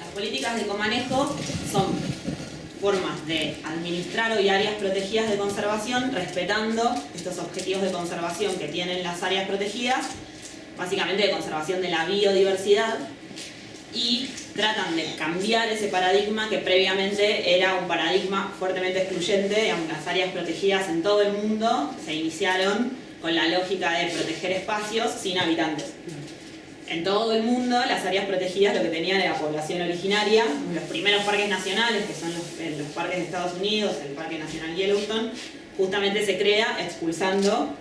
Las políticas de comanejo son formas de administrar hoy áreas protegidas de conservación respetando estos objetivos de conservación que tienen las áreas protegidas, básicamente de conservación de la biodiversidad, y tratan de cambiar ese paradigma que previamente era un paradigma fuertemente excluyente. Digamos, las áreas protegidas en todo el mundo se iniciaron con la lógica de proteger espacios sin habitantes. En todo el mundo las áreas protegidas lo que tenían era población originaria. Los primeros parques nacionales, que son los parques de Estados Unidos, el Parque Nacional Yellowstone, justamente se crea expulsando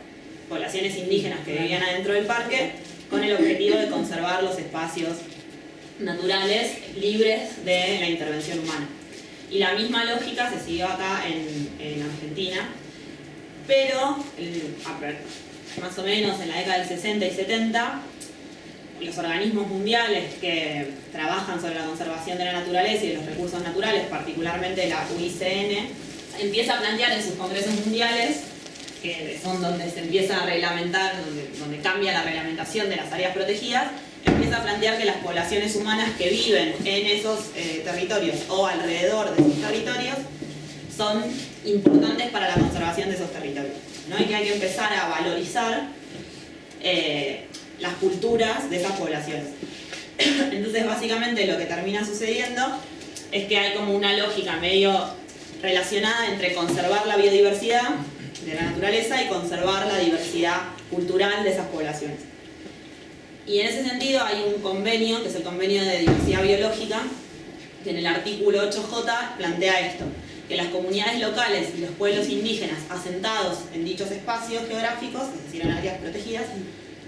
poblaciones indígenas que vivían adentro del parque con el objetivo de conservar los espacios naturales libres de la intervención humana. Y la misma lógica se siguió acá en Argentina, pero más o menos en la década del 60 y 70, los organismos mundiales que trabajan sobre la conservación de la naturaleza y de los recursos naturales, particularmente la UICN, empieza a plantear en sus congresos mundiales, que son donde se empieza a reglamentar, donde cambia la reglamentación de las áreas protegidas, empieza a plantear que las poblaciones humanas que viven en esos territorios o alrededor de esos territorios son importantes para la conservación de esos territorios, ¿no? Y que hay que empezar a valorizar las culturas de esas poblaciones. Entonces, básicamente lo que termina sucediendo es que hay como una lógica medio relacionada entre conservar la biodiversidad de la naturaleza y conservar la diversidad cultural de esas poblaciones. Y en ese sentido hay un convenio, que es el Convenio de Diversidad Biológica, que en el artículo 8J plantea esto, que las comunidades locales y los pueblos indígenas asentados en dichos espacios geográficos, es decir, en áreas protegidas,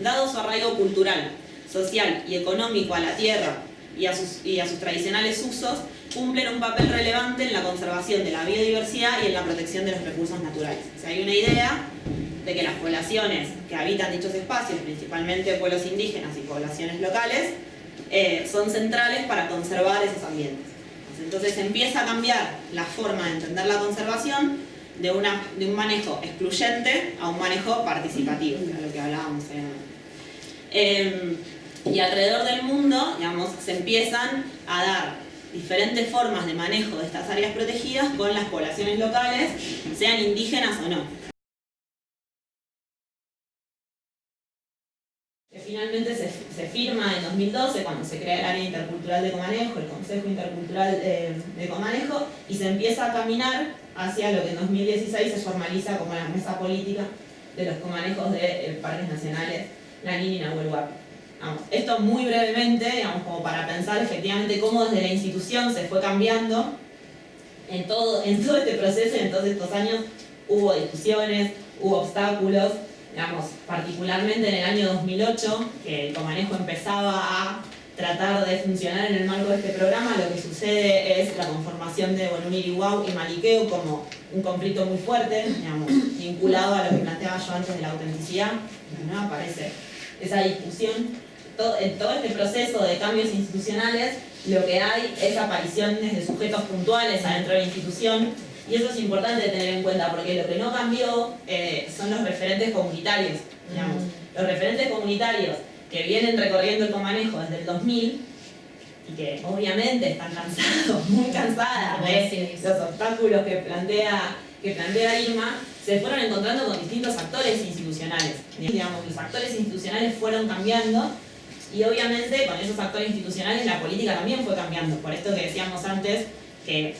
dado su arraigo cultural, social y económico a la tierra y a sus tradicionales usos, cumplen un papel relevante en la conservación de la biodiversidad y en la protección de los recursos naturales. O sea, hay una idea de que las poblaciones que habitan dichos espacios, principalmente pueblos indígenas y poblaciones locales, son centrales para conservar esos ambientes. Entonces empieza a cambiar la forma de entender la conservación de un manejo excluyente a un manejo participativo, que era lo que hablábamos y alrededor del mundo, digamos, se empiezan a dar diferentes formas de manejo de estas áreas protegidas con las poblaciones locales, sean indígenas o no. Finalmente se firma en 2012, cuando se crea el área intercultural de comanejo, el Consejo Intercultural de Comanejo, y se empieza a caminar hacia lo que en 2016 se formaliza como la mesa política de los comanejos de parques nacionales Lanín y Nahuel Huapi. Esto muy brevemente, digamos, como para pensar efectivamente cómo desde la institución se fue cambiando en todo este proceso. En todos estos años hubo discusiones, hubo obstáculos, digamos, particularmente en el año 2008, que el comanejo empezaba a tratar de funcionar en el marco de este programa. Lo que sucede es la conformación de Bonumiri-Wau y Maliqueo como un conflicto muy fuerte, digamos, vinculado a lo que planteaba yo antes de la autenticidad, ¿no? Aparece esa discusión. En todo este proceso de cambios institucionales, lo que hay es apariciones de sujetos puntuales adentro de la institución, y eso es importante tener en cuenta, porque lo que no cambió son los referentes comunitarios, digamos. Los referentes comunitarios que vienen recorriendo el comanejo desde el 2000 y que obviamente están cansados, muy cansadas de los obstáculos que plantea Irma, se fueron encontrando con distintos actores institucionales. Digamos, los actores institucionales fueron cambiando, y obviamente con esos actores institucionales la política también fue cambiando. Por esto que decíamos antes, que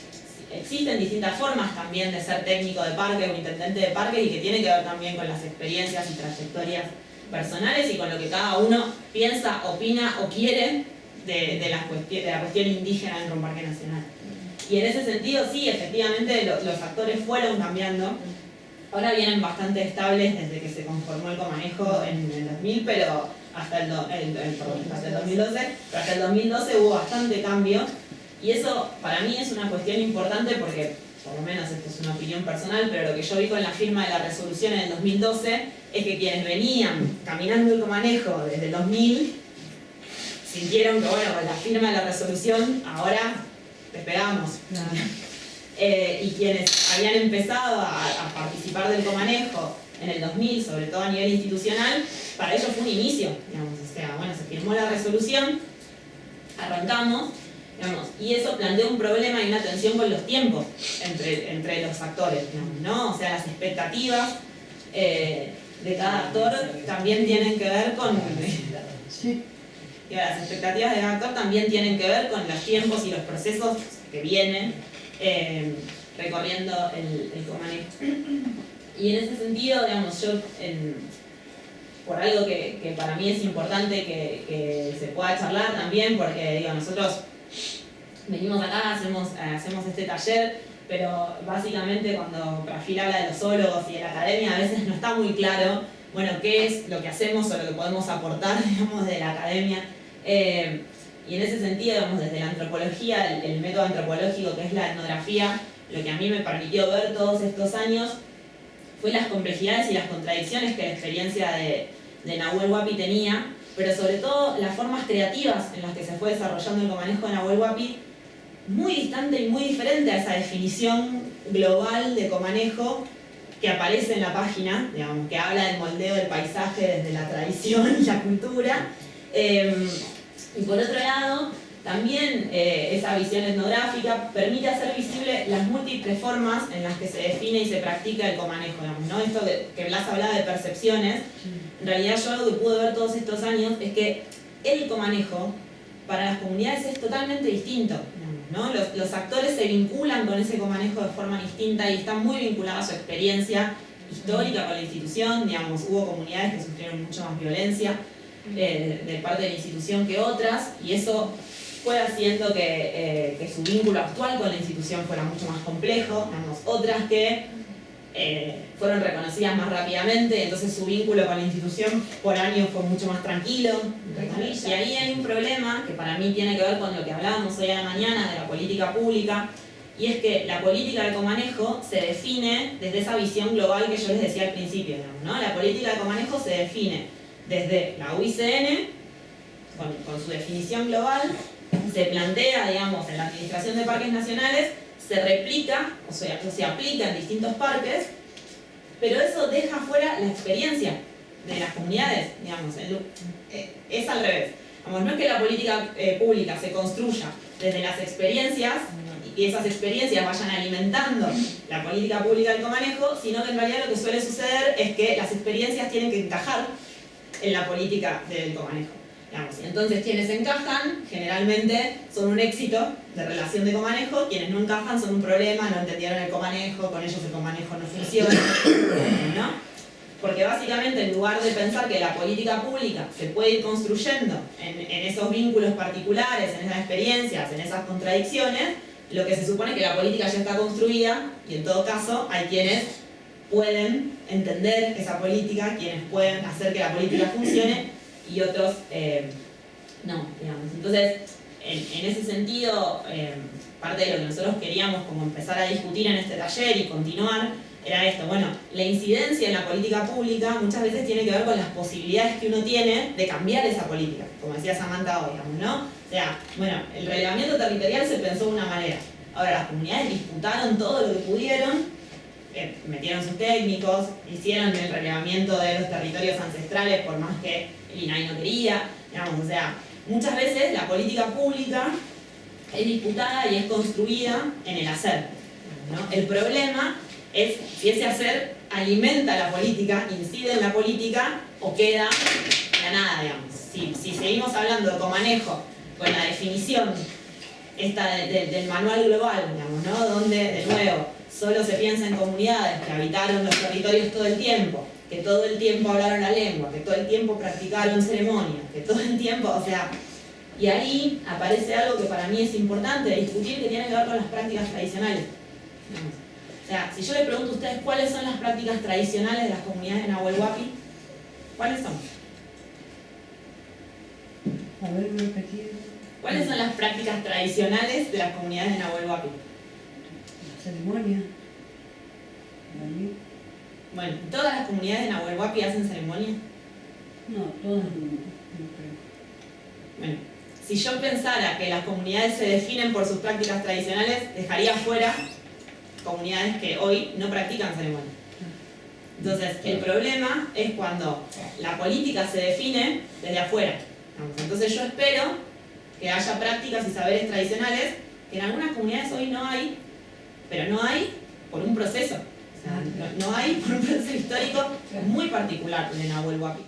existen distintas formas también de ser técnico de parque o intendente de parque, y que tiene que ver también con las experiencias y trayectorias personales y con lo que cada uno piensa, opina o quiere de la cuestión indígena dentro de un parque nacional. Y en ese sentido sí, efectivamente los actores fueron cambiando. Ahora vienen bastante estables desde que se conformó el comanejo en el 2000, pero hasta el 2012, pero hasta el 2012 hubo bastante cambio. Y eso para mí es una cuestión importante porque, por lo menos esto es una opinión personal, pero lo que yo vi con la firma de la resolución en el 2012 es que quienes venían caminando el comanejo desde el 2000 sintieron que, bueno, con la firma de la resolución ahora despegamos. Y quienes habían empezado a participar del comanejo en el 2000, sobre todo a nivel institucional, para ellos fue un inicio, digamos. O sea, bueno, se firmó la resolución, arrancamos, digamos, y eso plantea un problema y una tensión con los tiempos entre los actores, digamos, ¿no? O sea, las expectativas de cada actor también tienen que ver con... las expectativas de cada actor también tienen que ver con los tiempos y los procesos que vienen recorriendo el comanejo. Y en ese sentido, digamos, yo, por algo que para mí es importante que se pueda charlar también, porque digo, nosotros venimos acá, hacemos este taller, pero básicamente cuando Prafil habla de los zoólogos y de la academia, a veces no está muy claro, bueno, qué es lo que hacemos o lo que podemos aportar, digamos, de la academia. Y en ese sentido, digamos, desde la antropología, el método antropológico que es la etnografía, lo que a mí me permitió ver todos estos años fue las complejidades y las contradicciones que la experiencia de Nahuel Huapi tenía, pero sobre todo las formas creativas en las que se fue desarrollando el comanejo de Nahuel Huapi, muy distante y muy diferente a esa definición global de comanejo que aparece en la página, digamos, que habla del moldeo del paisaje desde la tradición y la cultura. Y por otro lado, también esa visión etnográfica permite hacer visible las múltiples formas en las que se define y se practica el comanejo, digamos, ¿no? Esto que Blas hablaba de percepciones, en realidad yo algo que pude ver todos estos años es que el comanejo para las comunidades es totalmente distinto, ¿no? Los actores se vinculan con ese comanejo de forma distinta y están muy vinculados a su experiencia histórica con la institución, digamos, hubo comunidades que sufrieron mucho más violencia de parte de la institución que otras, y eso fue haciendo que su vínculo actual con la institución fuera mucho más complejo, digamos, otras que fueron reconocidas más rápidamente, entonces su vínculo con la institución por años fue mucho más tranquilo. Y ahí hay un problema que para mí tiene que ver con lo que hablábamos hoy a la mañana de la política pública, y es que la política de comanejo se define desde esa visión global que yo les decía al principio, ¿no? La política de comanejo se define desde la UICN, con su definición global, se plantea, digamos, en la administración de parques nacionales, se replica, o sea, se aplica en distintos parques, pero eso deja fuera la experiencia de las comunidades, digamos, es al revés. Vamos, no es que la política pública se construya desde las experiencias y que esas experiencias vayan alimentando la política pública del comanejo, sino que en realidad lo que suele suceder es que las experiencias tienen que encajar en la política del comanejo. Digamos. Entonces, quienes encajan generalmente son un éxito de relación de comanejo, quienes no encajan son un problema, no entendieron el comanejo, con ellos el comanejo no funciona, ¿no? Porque básicamente en lugar de pensar que la política pública se puede ir construyendo en esos vínculos particulares, en esas experiencias, en esas contradicciones, lo que se supone es que la política ya está construida y en todo caso hay quienes pueden entender esa política, quienes pueden hacer que la política funcione y otros no, digamos. Entonces, en ese sentido, parte de lo que nosotros queríamos como empezar a discutir en este taller y continuar, era esto, bueno, la incidencia en la política pública muchas veces tiene que ver con las posibilidades que uno tiene de cambiar esa política, como decía Samantha hoy, digamos, ¿no? O sea, bueno, el relevamiento territorial se pensó de una manera, ahora las comunidades disputaron todo lo que pudieron, metieron sus técnicos, hicieron el relevamiento de los territorios ancestrales por más que el INAI no quería, digamos, o sea, muchas veces la política pública es disputada y es construida en el hacer, ¿no? El problema es si ese hacer alimenta la política, incide en la política o queda en la nada, digamos. Si seguimos hablando de comanejo con la definición esta del manual global, digamos, ¿no? Donde, de nuevo, solo se piensa en comunidades que habitaron los territorios todo el tiempo, que todo el tiempo hablaron la lengua, que todo el tiempo practicaron ceremonias, que todo el tiempo, o sea, y ahí aparece algo que para mí es importante discutir, que tiene que ver con las prácticas tradicionales. Digamos. O sea, si yo les pregunto a ustedes cuáles son las prácticas tradicionales de las comunidades de Nahuel Huapi, ¿cuáles son? A ver, repetir. ¿Cuáles son las prácticas tradicionales de las comunidades de Nahuel Huapi? Ceremonia. Bueno, ¿todas las comunidades de Nahuel Huapi hacen ceremonia? No, todas no creo. Bueno, si yo pensara que las comunidades se definen por sus prácticas tradicionales, dejaría fuera comunidades que hoy no practican ceremonia. Entonces, el problema es cuando la política se define desde afuera. Entonces yo espero que haya prácticas y saberes tradicionales que en algunas comunidades hoy no hay, pero no hay por un proceso. O sea, no hay por un proceso histórico muy particular de Nahuel Huapi.